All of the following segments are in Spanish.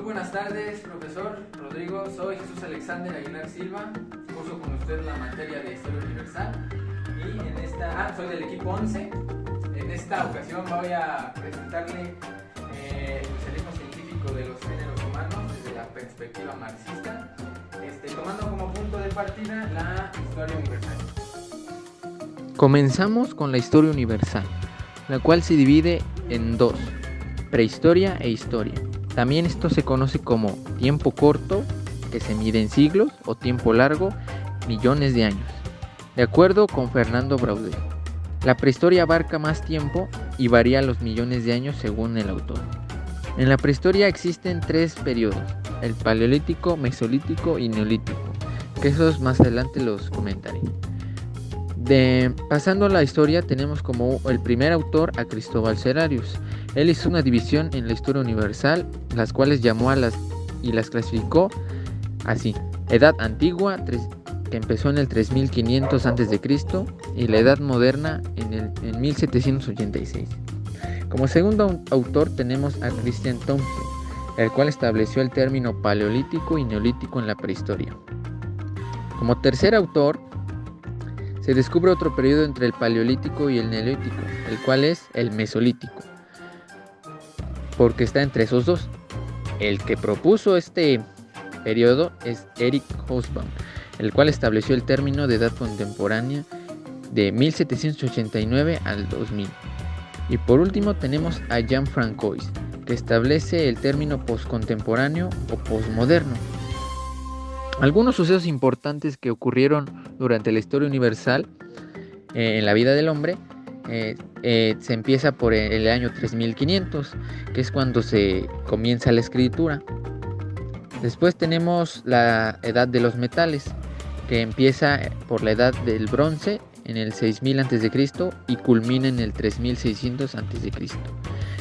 Muy buenas tardes, profesor Rodrigo. Soy Jesús Alexander Aguilar Silva. Curso con usted la materia de Historia Universal. Y soy del equipo 11. En esta ocasión voy a presentarle el socialismo científico de los géneros humanos desde la perspectiva marxista, tomando como punto de partida la Historia Universal. Comenzamos con la Historia Universal, la cual se divide en dos: prehistoria e historia. También esto se conoce como tiempo corto, que se mide en siglos, o tiempo largo, millones de años, de acuerdo con Fernando Braudel. La prehistoria abarca más tiempo y varía los millones de años según el autor. En la prehistoria existen tres periodos: el paleolítico, mesolítico y neolítico, que esos más adelante los comentaré. Pasando a la historia, tenemos como el primer autor a Cristóbal Celarius. Él hizo una división en la Historia Universal, las cuales llamó y las clasificó así: Edad Antigua, que empezó en el 3500 a.C., y la Edad Moderna en 1786. Como segundo autor tenemos a Christian Townsend, el cual estableció el término paleolítico y neolítico en la prehistoria. Como tercer autor se descubre otro periodo entre el paleolítico y el neolítico, el cual es el mesolítico, porque está entre esos dos. El que propuso este periodo es Eric Hobsbawm, el cual estableció el término de edad contemporánea de 1789 al 2000. Y por último tenemos a Jean Francois, que establece el término poscontemporáneo o posmoderno. Algunos sucesos importantes que ocurrieron durante la historia universal en la vida del hombre se empieza por el año 3500, que es cuando se comienza la escritura. Después tenemos la edad de los metales, que empieza por la edad del bronce en el 6000 a.C. y culmina en el 3600 a.C.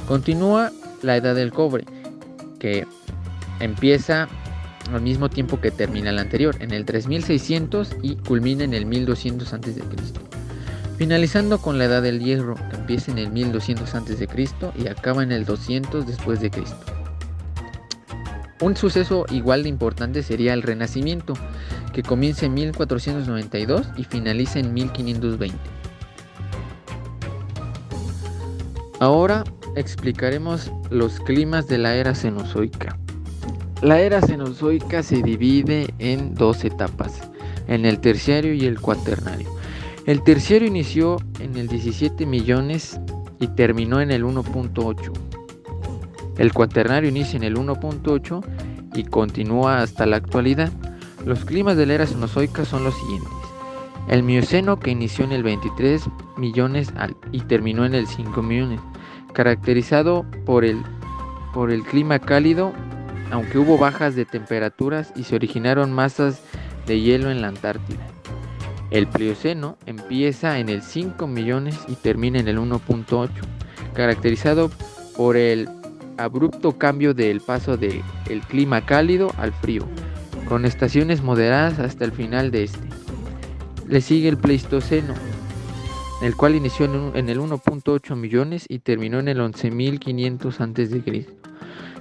Continúa la edad del cobre, que empieza al mismo tiempo que termina la anterior, en el 3600, y culmina en el 1200 a.C. Finalizando con la edad del hierro, que empieza en el 1200 a.C. y acaba en el 200 después de Cristo. Un suceso igual de importante sería el Renacimiento, que comienza en 1492 y finaliza en 1520. Ahora explicaremos los climas de la era cenozoica. La era cenozoica se divide en dos etapas, en el terciario y el cuaternario. El terciario inició en el 17 millones y terminó en el 1.8. El cuaternario inicia en el 1.8 y continúa hasta la actualidad. Los climas de la era cenozoica son los siguientes: el mioceno, que inició en el 23 millones y terminó en el 5 millones, caracterizado por el clima cálido, aunque hubo bajas de temperaturas y se originaron masas de hielo en la Antártida. El Plioceno empieza en el 5 millones y termina en el 1.8, caracterizado por el abrupto cambio del paso del clima cálido al frío, con estaciones moderadas hasta el final de este. Le sigue el Pleistoceno, el cual inició en el 1.8 millones y terminó en el 11.500 a.C.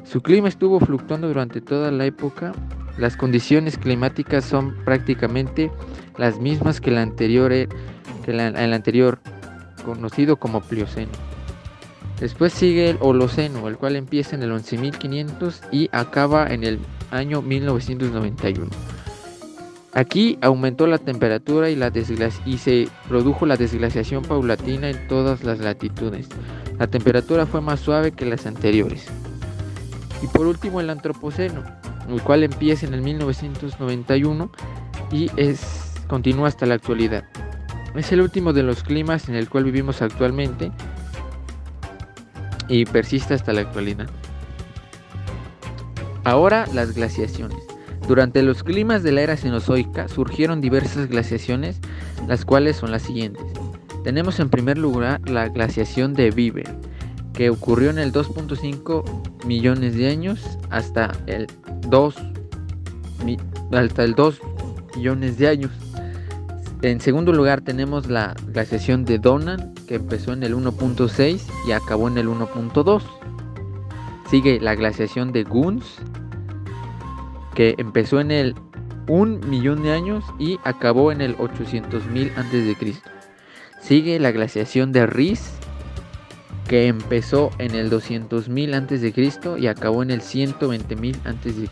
Su clima estuvo fluctuando durante toda la época. Las condiciones climáticas son prácticamente las mismas que el anterior, conocido como Plioceno. Después sigue el Holoceno, el cual empieza en el 11.500 y acaba en el año 1991. Aquí aumentó la temperatura y se produjo la desglaciación paulatina en todas las latitudes. La temperatura fue más suave que las anteriores. Y por último el Antropoceno, el cual empieza en el 1991 y continúa hasta la actualidad. Es el último de los climas en el cual vivimos actualmente y persiste hasta la actualidad. Ahora, las glaciaciones. Durante los climas de la era cenozoica surgieron diversas glaciaciones, las cuales son las siguientes. Tenemos en primer lugar la glaciación de Weber, que ocurrió en el 2.5 millones de años hasta el 2 millones de años. En segundo lugar tenemos la glaciación de Donnan, que empezó en el 1.6 y acabó en el 1.2. Sigue la glaciación de Gunz, que empezó en el 1.000.000 de años y acabó en el 800.000 a.C. Sigue la glaciación de Rhys, que empezó en el 200.000 a.C. y acabó en el 120.000 a.C.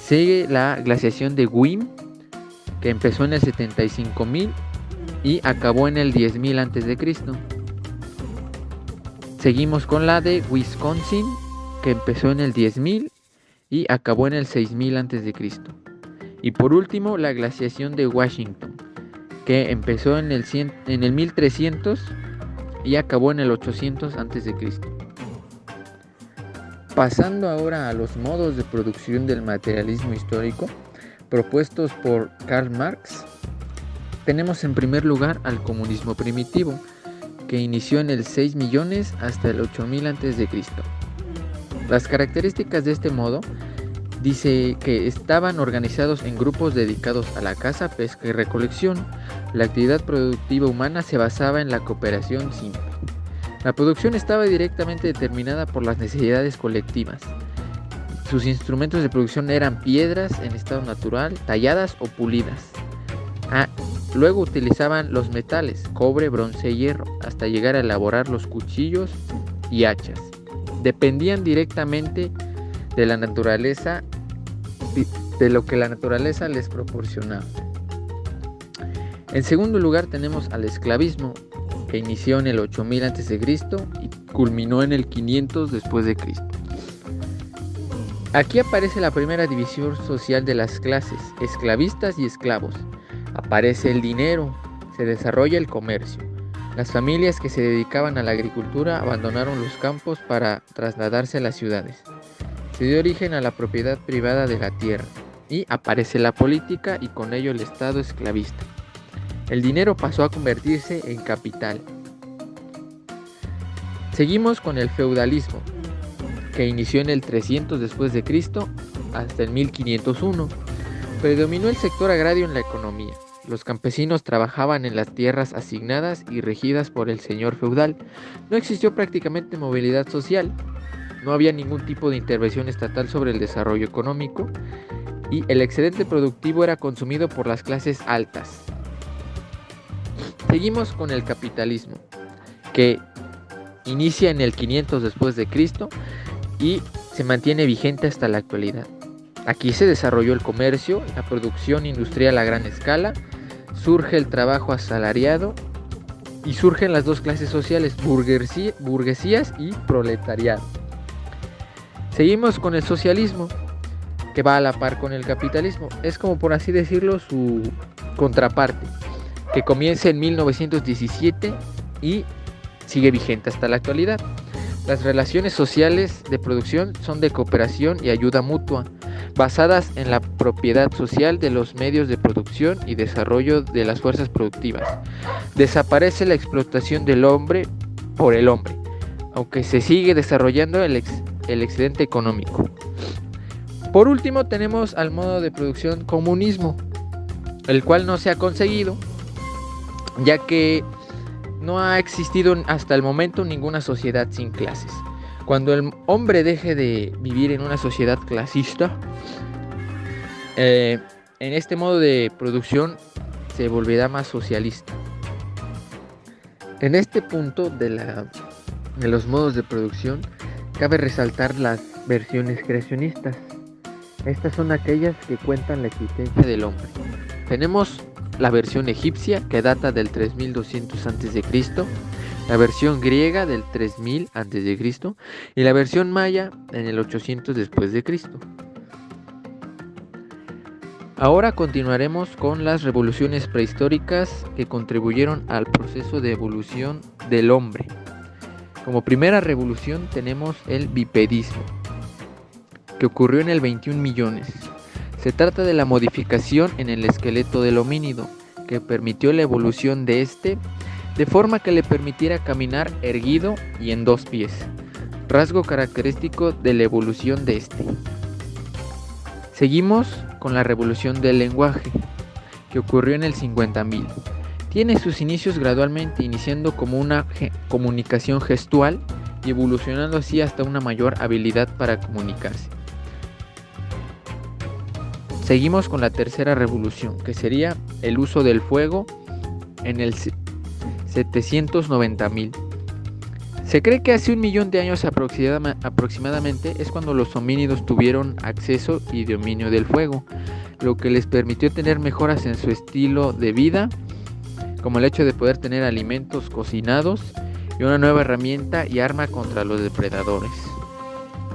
Sigue la glaciación de Wim, que empezó en el 75.000 y acabó en el 10.000 a.C. Seguimos con la de Wisconsin, que empezó en el 10.000 y acabó en el 6.000 a.C. Y por último, la glaciación de Washington, que empezó en el 1300 y acabó en el 800 a.C. Pasando ahora a los modos de producción del materialismo histórico propuestos por Karl Marx, tenemos en primer lugar al comunismo primitivo, que inició en el 6 millones hasta el 8000 a.C. Las características de este modo dice que estaban organizados en grupos dedicados a la caza, pesca y recolección. La actividad productiva humana se basaba en la cooperación simple. La producción estaba directamente determinada por las necesidades colectivas. Sus instrumentos de producción eran piedras en estado natural, talladas o pulidas. Luego utilizaban los metales, cobre, bronce y hierro, hasta llegar a elaborar los cuchillos y hachas. Dependían directamente de la naturaleza, de lo que la naturaleza les proporcionaba. En segundo lugar tenemos al esclavismo, que inició en el 8000 a.C. y culminó en el 500 después de Cristo. Aquí aparece la primera división social de las clases, esclavistas y esclavos. Aparece el dinero, se desarrolla el comercio. Las familias que se dedicaban a la agricultura abandonaron los campos para trasladarse a las ciudades. Se dio origen a la propiedad privada de la tierra y aparece la política y con ello el Estado esclavista. El dinero pasó a convertirse en capital. Seguimos con el feudalismo, que inició en el 300 después de Cristo hasta el 1501. Predominó el sector agrario en la economía. Los campesinos trabajaban en las tierras asignadas y regidas por el señor feudal. No existió prácticamente movilidad social. No había ningún tipo de intervención estatal sobre el desarrollo económico y el excedente productivo era consumido por las clases altas. Seguimos con el capitalismo, que inicia en el 500 después de Cristo y se mantiene vigente hasta la actualidad. Aquí se desarrolló el comercio, la producción industrial a gran escala, surge el trabajo asalariado y surgen las dos clases sociales, burguesías y proletariado. Seguimos con el socialismo, que va a la par con el capitalismo. Es como, por así decirlo, su contraparte, que comienza en 1917 y sigue vigente hasta la actualidad. Las relaciones sociales de producción son de cooperación y ayuda mutua, basadas en la propiedad social de los medios de producción y desarrollo de las fuerzas productivas. Desaparece la explotación del hombre por el hombre, aunque se sigue desarrollando el excedente económico. Por último tenemos al modo de producción comunismo, el cual no se ha conseguido, ya que no ha existido hasta el momento ninguna sociedad sin clases. Cuando el hombre deje de vivir en una sociedad clasista, en este modo de producción se volverá más socialista. En este punto de los modos de producción, cabe resaltar las versiones creacionistas. Estas son aquellas que cuentan la existencia del hombre. Tenemos la versión egipcia, que data del 3200 a.C., la versión griega del 3000 a.C. y la versión maya en el 800 después de Cristo. Ahora continuaremos con las revoluciones prehistóricas que contribuyeron al proceso de evolución del hombre. Como primera revolución tenemos el bipedismo, que ocurrió en el 21 millones. Se trata de la modificación en el esqueleto del homínido, que permitió la evolución de este, de forma que le permitiera caminar erguido y en dos pies, rasgo característico de la evolución de este. Seguimos con la revolución del lenguaje, que ocurrió en el 50.000. Tiene sus inicios gradualmente, iniciando como una comunicación gestual y evolucionando así hasta una mayor habilidad para comunicarse. seguimos con la tercera revolución, que sería el uso del fuego en el 790.000. Se cree que hace 1.000.000 de años aproximadamente es cuando los homínidos tuvieron acceso y dominio del fuego, lo que les permitió tener mejoras en su estilo de vida, como el hecho de poder tener alimentos cocinados y una nueva herramienta y arma contra los depredadores,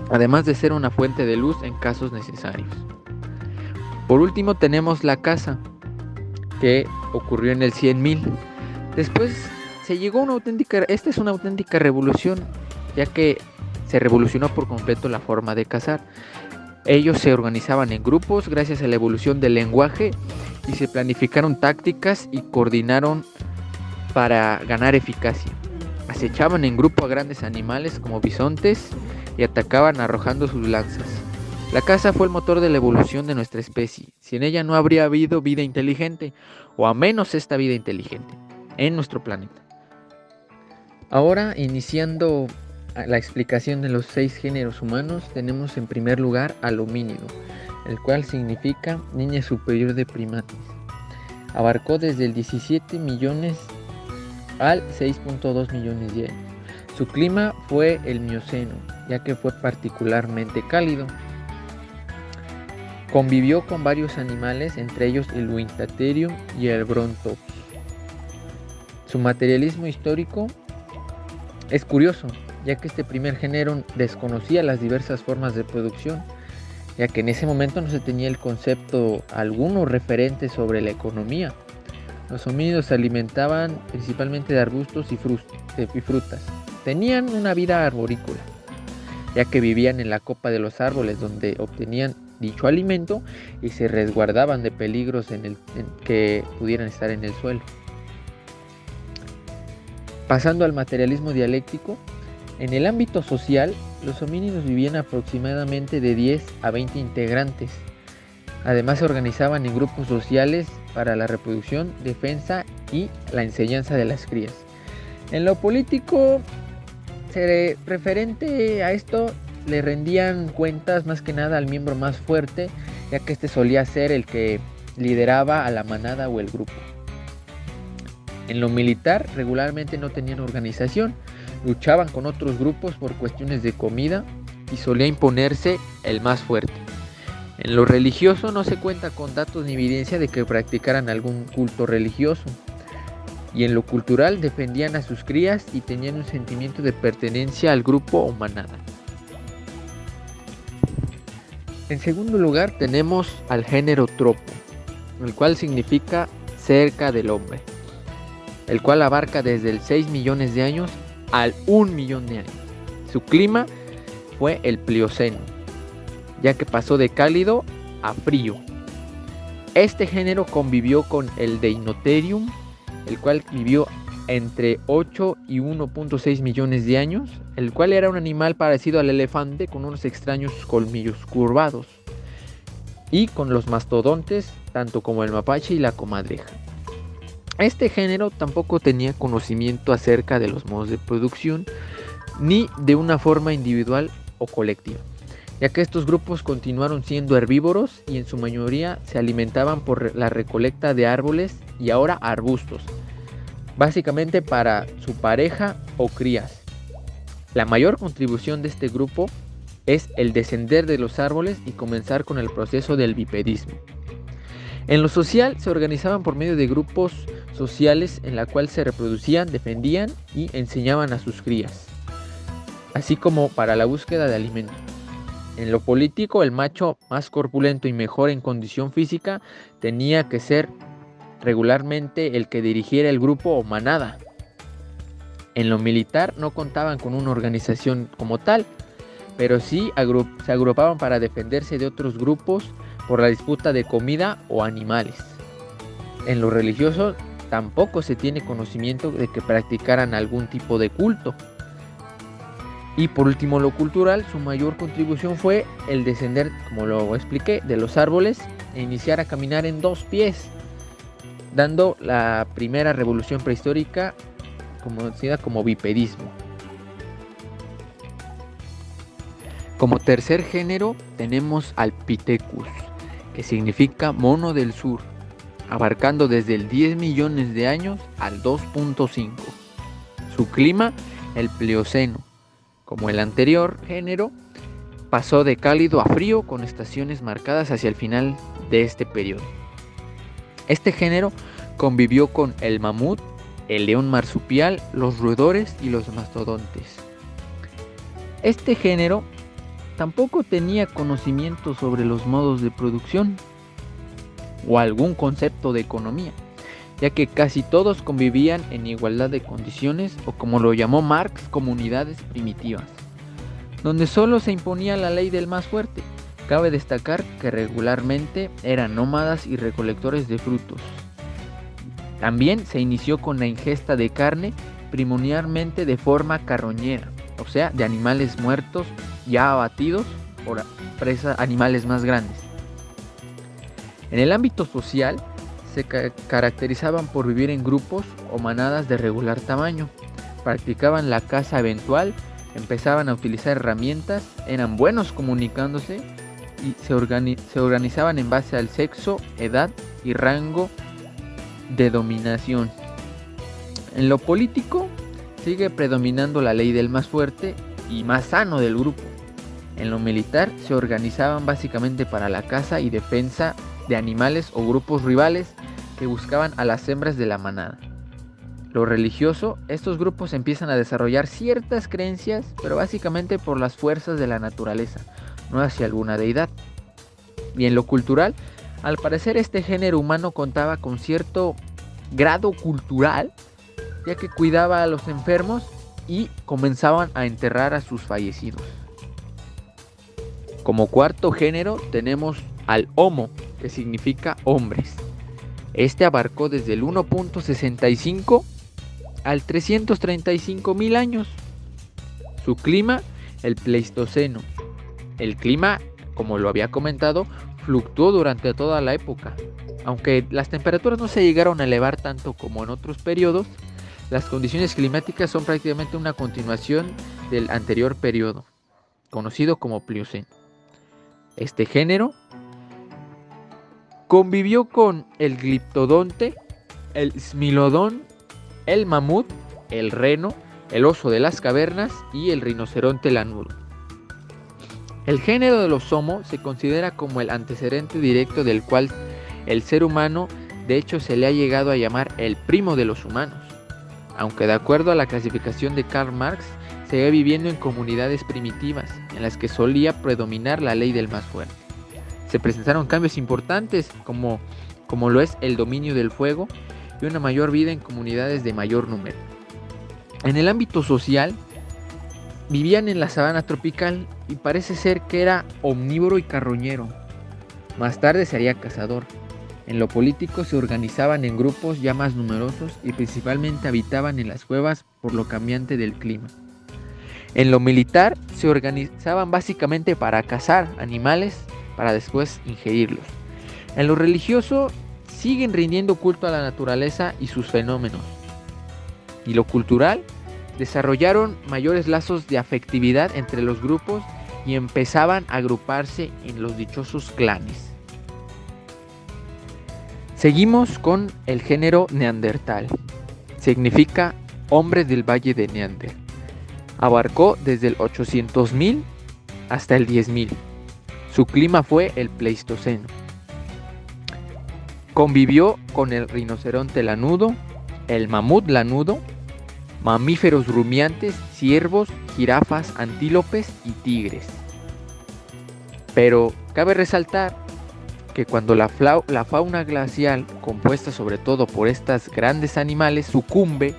además de ser una fuente de luz en casos necesarios. Por último tenemos la caza, que ocurrió en el 100.000. Después se llegó esta es una auténtica revolución, ya que se revolucionó por completo la forma de cazar. Ellos se organizaban en grupos gracias a la evolución del lenguaje y se planificaron tácticas y coordinaron para ganar eficacia. Acechaban en grupo a grandes animales como bisontes y atacaban arrojando sus lanzas. La caza fue el motor de la evolución de nuestra especie. Sin ella no habría habido vida inteligente, o a menos esta vida inteligente, en nuestro planeta. Ahora, iniciando la explicación de los 6 géneros humanos, tenemos en primer lugar al homínido, el cual significa línea superior de primates. Abarcó desde el 17 millones al 6.2 millones de años. Su clima fue el Mioceno, ya que fue particularmente cálido. Convivió con varios animales, entre ellos el Uintatherium y el Brontops. Su materialismo histórico es curioso, ya que este primer género desconocía las diversas formas de producción, ya que en ese momento no se tenía el concepto alguno referente sobre la economía. Los homínidos se alimentaban principalmente de arbustos y frutas. Tenían una vida arborícola, ya que vivían en la copa de los árboles donde obtenían dicho alimento y se resguardaban de peligros que pudieran estar en el suelo. Pasando al materialismo dialéctico, en el ámbito social, los homínidos vivían aproximadamente de 10 a 20 integrantes. Además se organizaban en grupos sociales para la reproducción, defensa y la enseñanza de las crías. En lo político, referente a esto, le rendían cuentas más que nada al miembro más fuerte, ya que este solía ser el que lideraba a la manada o el grupo. En lo militar, regularmente no tenían organización, luchaban con otros grupos por cuestiones de comida y solía imponerse el más fuerte. En lo religioso no se cuenta con datos ni evidencia de que practicaran algún culto religioso. Y en lo cultural defendían a sus crías y tenían un sentimiento de pertenencia al grupo o manada. En segundo lugar tenemos al género tropo, el cual significa cerca del hombre, el cual abarca desde el 6 millones de años al 1 millón de años. Su clima fue el Plioceno, ya que pasó de cálido a frío. Este género convivió con el Deinotherium, el cual vivió entre 8 y 1.6 millones de años, el cual era un animal parecido al elefante con unos extraños colmillos curvados, y con los mastodontes, tanto como el mapache y la comadreja. Este género tampoco tenía conocimiento acerca de los modos de producción, ni de una forma individual o colectiva, ya que estos grupos continuaron siendo herbívoros y en su mayoría se alimentaban por la recolecta de árboles y ahora arbustos, básicamente para su pareja o crías. La mayor contribución de este grupo es el descender de los árboles y comenzar con el proceso del bipedismo. En lo social se organizaban por medio de grupos sociales en la cual se reproducían, defendían y enseñaban a sus crías, así como para la búsqueda de alimento. En lo político, el macho más corpulento y mejor en condición física tenía que ser regularmente el que dirigiera el grupo o manada. En lo militar no contaban con una organización como tal, pero sí se agrupaban para defenderse de otros grupos por la disputa de comida o animales. En lo religioso tampoco se tiene conocimiento de que practicaran algún tipo de culto. Y por último, lo cultural, su mayor contribución fue el descender, como lo expliqué, de los árboles e iniciar a caminar en 2 pies, dando la primera revolución prehistórica conocida como bipedismo. Como tercer género tenemos al Pithecus, que significa mono del sur, abarcando desde el 10 millones de años al 2.5. Su clima, el Plioceno. Como el anterior género, pasó de cálido a frío con estaciones marcadas hacia el final de este periodo. Este género convivió con el mamut, el león marsupial, los roedores y los mastodontes. Este género tampoco tenía conocimiento sobre los modos de producción o algún concepto de economía, ya que casi todos convivían en igualdad de condiciones, o como lo llamó Marx, comunidades primitivas, donde solo se imponía la ley del más fuerte. Cabe destacar que regularmente eran nómadas y recolectores de frutos. También se inició con la ingesta de carne, primordialmente de forma carroñera, o sea, de animales muertos ya abatidos por animales más grandes. En el ámbito social, se caracterizaban por vivir en grupos o manadas de regular tamaño, practicaban la caza eventual, empezaban a utilizar herramientas, eran buenos comunicándose y se organizaban en base al sexo, edad y rango de dominación. En lo político, sigue predominando la ley del más fuerte y más sano del grupo. En lo militar, se organizaban básicamente para la caza y defensa de animales o grupos rivales que buscaban a las hembras de la manada. Lo religioso, estos grupos empiezan a desarrollar ciertas creencias, pero básicamente por las fuerzas de la naturaleza, no hacia alguna deidad. Y en lo cultural, al parecer este género humano contaba con cierto grado cultural, ya que cuidaba a los enfermos y comenzaban a enterrar a sus fallecidos. Como cuarto género tenemos al Homo, que significa hombres. Este abarcó desde el 1.65 al 335.000 años. Su clima, el Pleistoceno. El clima, como lo había comentado, fluctuó durante toda la época. Aunque las temperaturas no se llegaron a elevar tanto como en otros periodos, las condiciones climáticas son prácticamente una continuación del anterior periodo, conocido como Plioceno. Este género convivió con el gliptodonte, el smilodón, el mamut, el reno, el oso de las cavernas y el rinoceronte lanudo. El género de los Homo se considera como el antecedente directo del cual el ser humano, de hecho, se le ha llegado a llamar el primo de los humanos, aunque de acuerdo a la clasificación de Karl Marx, seguía viviendo en comunidades primitivas, en las que solía predominar la ley del más fuerte. Se presentaron cambios importantes, como lo es el dominio del fuego y una mayor vida en comunidades de mayor número. En el ámbito social, vivían en la sabana tropical y parece ser que era omnívoro y carroñero. Más tarde sería cazador. En lo político se organizaban en grupos ya más numerosos y principalmente habitaban en las cuevas por lo cambiante del clima. En lo militar se organizaban básicamente para cazar animales para después ingerirlos. En lo religioso siguen rindiendo culto a la naturaleza y sus fenómenos. Y lo cultural, desarrollaron mayores lazos de afectividad entre los grupos y empezaban a agruparse en los dichosos clanes. Seguimos con el género Neandertal. Significa hombre del valle de Neander. Abarcó desde el 800.000 hasta el 10.000. Su clima fue el Pleistoceno. Convivió con el rinoceronte lanudo, el mamut lanudo, mamíferos rumiantes, ciervos, jirafas, antílopes y tigres. Pero cabe resaltar que cuando la fauna glacial, compuesta sobre todo por estos grandes animales, sucumbe,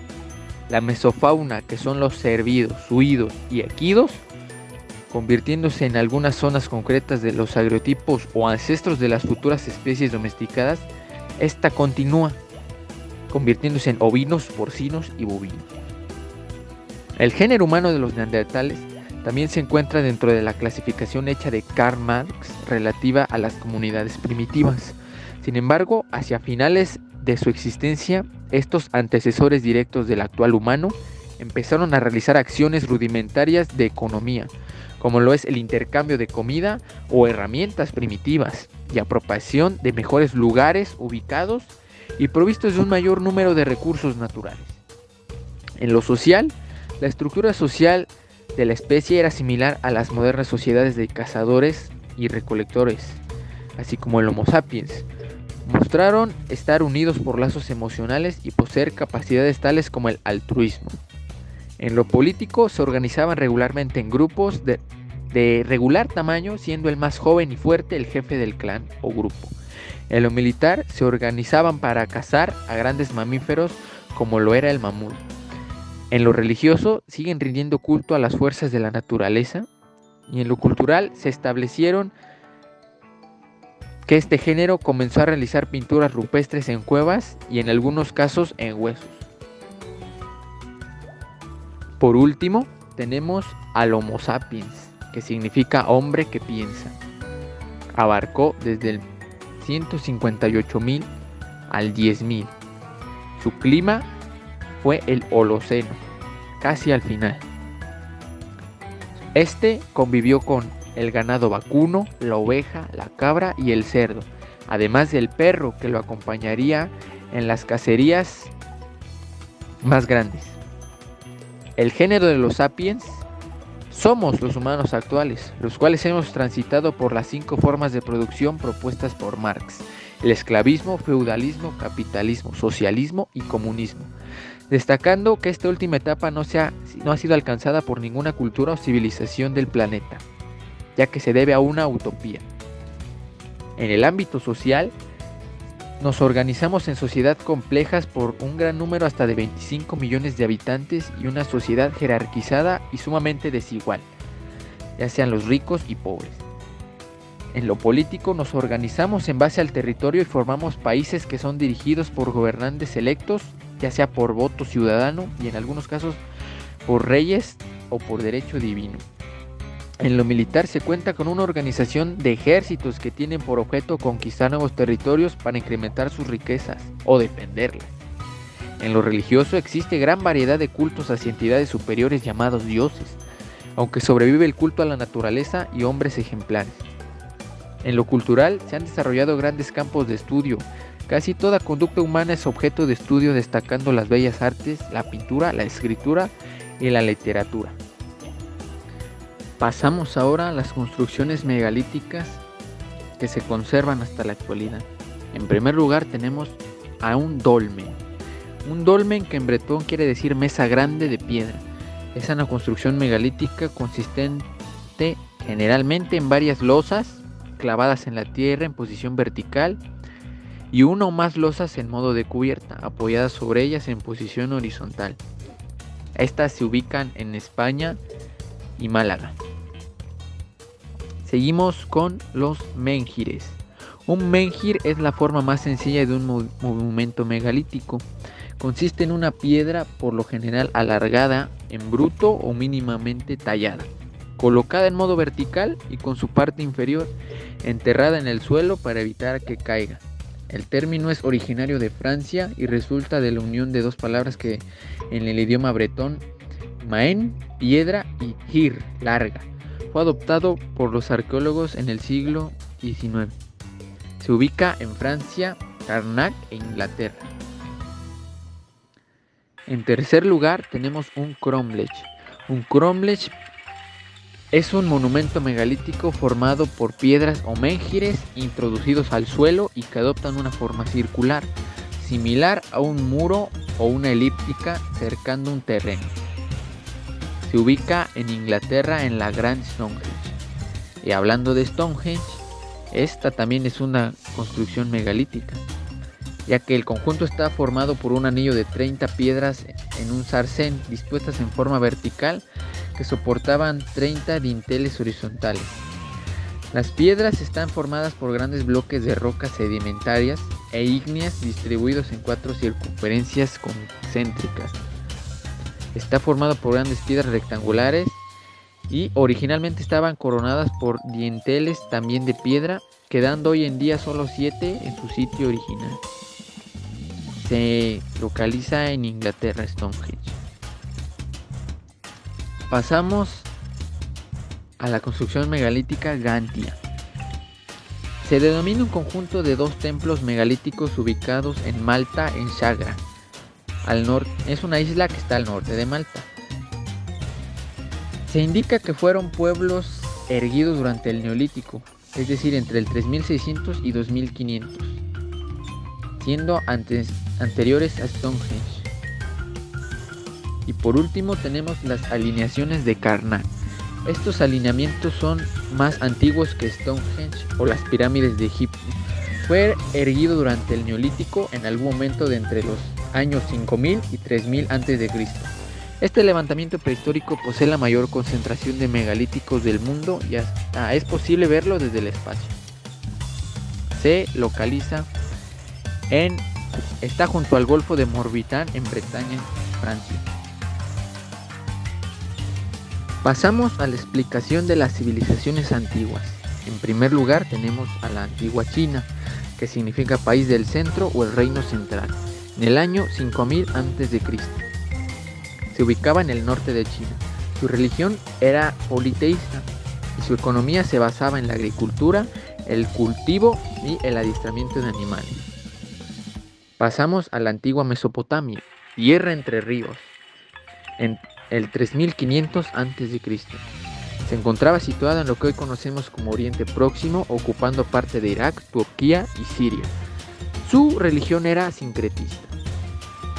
la mesofauna, que son los cervidos, suidos y equidos, convirtiéndose en algunas zonas concretas de los agrotipos o ancestros de las futuras especies domesticadas, esta continúa, convirtiéndose en ovinos, porcinos y bovinos. El género humano de los neandertales también se encuentra dentro de la clasificación hecha de Karl Marx relativa a las comunidades primitivas. Sin embargo, hacia finales de su existencia, estos antecesores directos del actual humano empezaron a realizar acciones rudimentarias de economía, como lo es el intercambio de comida o herramientas primitivas, y apropiación de mejores lugares ubicados y provistos de un mayor número de recursos naturales. En lo social, la estructura social de la especie era similar a las modernas sociedades de cazadores y recolectores, así como el Homo sapiens. Mostraron estar unidos por lazos emocionales y poseer capacidades tales como el altruismo. En lo político, se organizaban regularmente en grupos de regular tamaño, siendo el más joven y fuerte el jefe del clan o grupo. En lo militar, se organizaban para cazar a grandes mamíferos como lo era el mamut. En lo religioso, siguen rindiendo culto a las fuerzas de la naturaleza. Y en lo cultural, se establecieron que este género comenzó a realizar pinturas rupestres en cuevas y en algunos casos en huesos. Por último, tenemos al Homo sapiens, que significa hombre que piensa. Abarcó desde el 158.000 al 10.000. Su clima fue el Holoceno, casi al final. Este convivió con el ganado vacuno, la oveja, la cabra y el cerdo, además del perro que lo acompañaría en las cacerías más grandes. El género de los sapiens somos los humanos actuales, los cuales hemos transitado por las 5 formas de producción propuestas por Marx: el esclavismo, feudalismo, capitalismo, socialismo y comunismo, destacando que esta última etapa no ha sido alcanzada por ninguna cultura o civilización del planeta, ya que se debe a una utopía. En el ámbito social, nos organizamos en sociedades complejas por un gran número hasta de 25 millones de habitantes y una sociedad jerarquizada y sumamente desigual, ya sean los ricos y pobres. En lo político nos organizamos en base al territorio y formamos países que son dirigidos por gobernantes electos, ya sea por voto ciudadano y en algunos casos por reyes o por derecho divino. En lo militar se cuenta con una organización de ejércitos que tienen por objeto conquistar nuevos territorios para incrementar sus riquezas o defenderlas. En lo religioso existe gran variedad de cultos hacia entidades superiores llamados dioses, aunque sobrevive el culto a la naturaleza y hombres ejemplares. En lo cultural se han desarrollado grandes campos de estudio. Casi toda conducta humana es objeto de estudio, destacando las bellas artes, la pintura, la escritura y la literatura. Pasamos ahora a las construcciones megalíticas que se conservan hasta la actualidad. En primer lugar tenemos a un dolmen. Un dolmen, que en bretón quiere decir mesa grande de piedra. Es una construcción megalítica consistente generalmente en varias losas clavadas en la tierra en posición vertical y una o más losas en modo de cubierta, apoyadas sobre ellas en posición horizontal. Estas se ubican en España y Málaga. Seguimos con los menhires. Un menhir es la forma más sencilla de un monumento megalítico. Consiste en una piedra, por lo general alargada, en bruto o mínimamente tallada, colocada en modo vertical y con su parte inferior enterrada en el suelo para evitar que caiga. El término es originario de Francia y resulta de la unión de dos palabras que en el idioma bretón, maen, piedra, y hir, larga. Fue adoptado por los arqueólogos en el siglo XIX. Se ubica en Francia, Carnac e Inglaterra. En tercer lugar tenemos un cromlech. Un cromlech es un monumento megalítico formado por piedras o menhires introducidos al suelo y que adoptan una forma circular, similar a un muro o una elíptica cercando un terreno. Se ubica en Inglaterra en la Gran Stonehenge. Y hablando de Stonehenge, esta también es una construcción megalítica, ya que el conjunto está formado por un anillo de 30 piedras en un sarcén dispuestas en forma vertical que soportaban 30 dinteles horizontales. Las piedras están formadas por grandes bloques de rocas sedimentarias e ígneas distribuidos en 4 circunferencias concéntricas. Está formado por grandes piedras rectangulares y originalmente estaban coronadas por dinteles también de piedra, quedando hoy en día solo 7 en su sitio original. Se localiza en Inglaterra, Stonehenge. Pasamos a la construcción megalítica Gantia. Se denomina un conjunto de 2 templos megalíticos ubicados en Malta, en Sagra, al norte. Es una isla que está al norte de Malta. Se indica que fueron pueblos erguidos durante el Neolítico, es decir, entre el 3600 y 2500, siendo anteriores a Stonehenge. Y por último tenemos las alineaciones de Karnak. Estos alineamientos son más antiguos que Stonehenge o las pirámides de Egipto. Fue erguido durante el Neolítico en algún momento de entre los años 5000 y 3000 a.C. Este levantamiento prehistórico posee la mayor concentración de megalíticos del mundo y hasta es posible verlo desde el espacio. Se localiza está junto al Golfo de Morbihan en Bretaña, Francia. Pasamos a la explicación de las civilizaciones antiguas. En primer lugar tenemos a la antigua China, que significa país del centro o el reino central, en el año 5000 a.C. Se ubicaba en el norte de China. Su religión era politeísta y su economía se basaba en la agricultura, el cultivo y el adiestramiento de animales. Pasamos a la antigua Mesopotamia, tierra entre ríos, en el 3500 a.C. Se encontraba situada en lo que hoy conocemos como Oriente Próximo, ocupando parte de Irak, Turquía y Siria. Su religión era sincretista.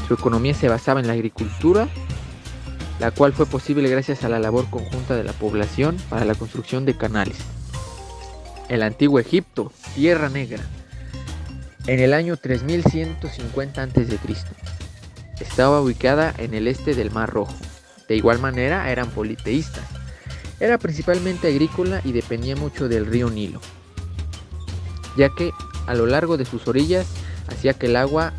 Su economía se basaba en la agricultura, la cual fue posible gracias a la labor conjunta de la población para la construcción de canales. El antiguo Egipto, Tierra Negra, en el año 3150 a.C. Estaba ubicada en el este del Mar Rojo. De igual manera eran politeístas. Era principalmente agrícola y dependía mucho del río Nilo, ya que a lo largo de sus orillas hacía que el agua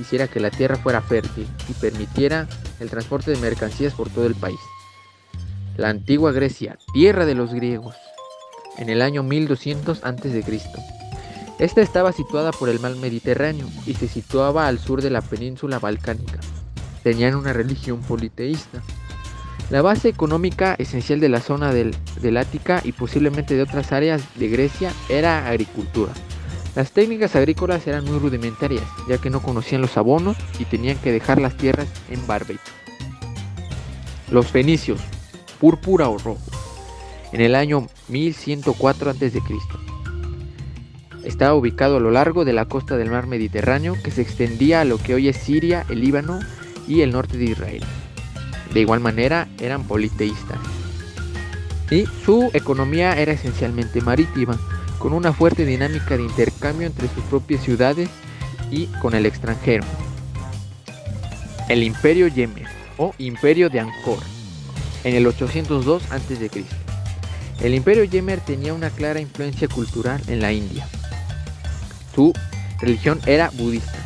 hiciera que la tierra fuera fértil y permitiera el transporte de mercancías por todo el país. La antigua Grecia, tierra de los griegos, en el año 1200 a.C. Esta estaba situada por el mar Mediterráneo y se situaba al sur de la península balcánica. Tenían una religión politeísta. La base económica esencial de la zona del Ática y posiblemente de otras áreas de Grecia era agricultura. Las técnicas agrícolas eran muy rudimentarias, ya que no conocían los abonos y tenían que dejar las tierras en barbecho. Los fenicios, púrpura o rojo, en el año 1104 a.C. Estaba ubicado a lo largo de la costa del mar Mediterráneo, que se extendía a lo que hoy es Siria, el Líbano y el norte de Israel. De igual manera eran politeístas y su economía era esencialmente marítima, con una fuerte dinámica de intercambio entre sus propias ciudades y con el extranjero. El Imperio Yemer o Imperio de Angkor, en el 802 a.C. El Imperio Yemer tenía una clara influencia cultural en la India. Su religión era budista.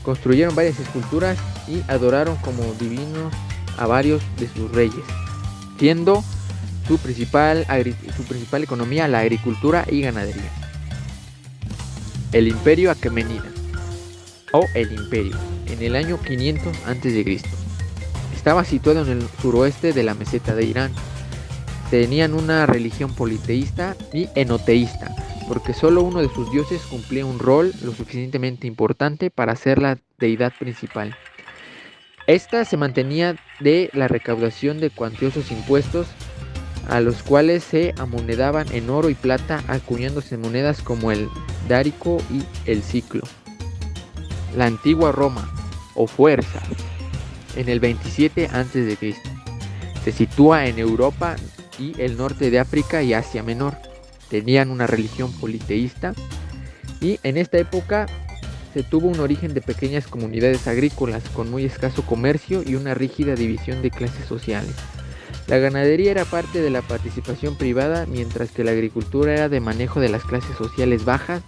Construyeron varias esculturas y adoraron como divinos a varios de sus reyes, siendo su principal economía la agricultura y ganadería. El Imperio Aquemenida o el Imperio, en el año 500 a.C. Estaba situado en el suroeste de la meseta de Irán. Tenían una religión politeísta y enoteísta, porque solo uno de sus dioses cumplía un rol lo suficientemente importante para ser la deidad principal. Esta se mantenía de la recaudación de cuantiosos impuestos, a los cuales se amonedaban en oro y plata, acuñándose monedas como el dárico y el siclo. La antigua Roma, o Fuerza, en el 27 a.C. Se sitúa en Europa y el norte de África y Asia Menor. Tenían una religión politeísta y en esta época se tuvo un origen de pequeñas comunidades agrícolas con muy escaso comercio y una rígida división de clases sociales. La ganadería era parte de la participación privada, mientras que la agricultura era de manejo de las clases sociales bajas,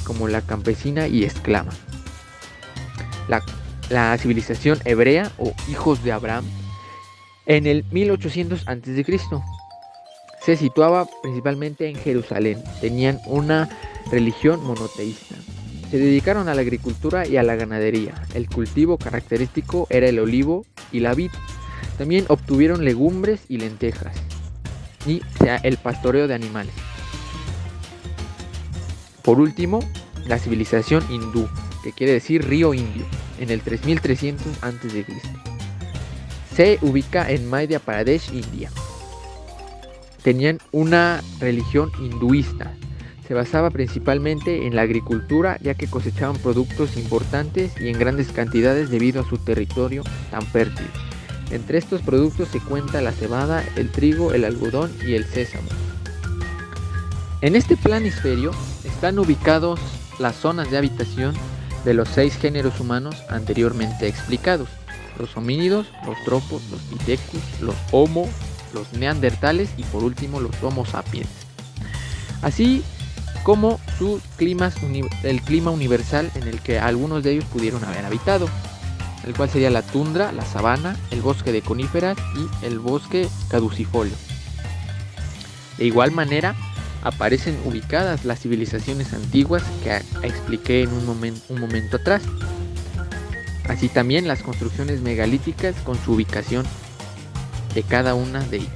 como la campesina y esclava. La civilización hebrea o hijos de Abraham, en el 1800 a.C. se situaba principalmente en Jerusalén. Tenían una religión monoteísta. Se dedicaron a la agricultura y a la ganadería. El cultivo característico era el olivo y la vid. También obtuvieron legumbres y lentejas y el pastoreo de animales. por último, la civilización hindú, que quiere decir río Indio, en el 3300 a.C. Se ubica en Madhya Pradesh, India. Tenían una religión hinduista. Se basaba principalmente en la agricultura, ya que cosechaban productos importantes y en grandes cantidades debido a su territorio tan fértil. Entre estos productos se cuenta la cebada, el trigo, el algodón y el sésamo. En este planisferio están ubicados las zonas de habitación de los 6 géneros humanos anteriormente explicados: los homínidos, los tropos, los pitecus, los homo, los neandertales y por último los homo sapiens. Así como el clima universal en el que algunos de ellos pudieron haber habitado, el cual sería la tundra, la sabana, el bosque de coníferas y el bosque caducifolio. De igual manera, aparecen ubicadas las civilizaciones antiguas que expliqué en un momento atrás, así también las construcciones megalíticas con su ubicación de cada una de ellas.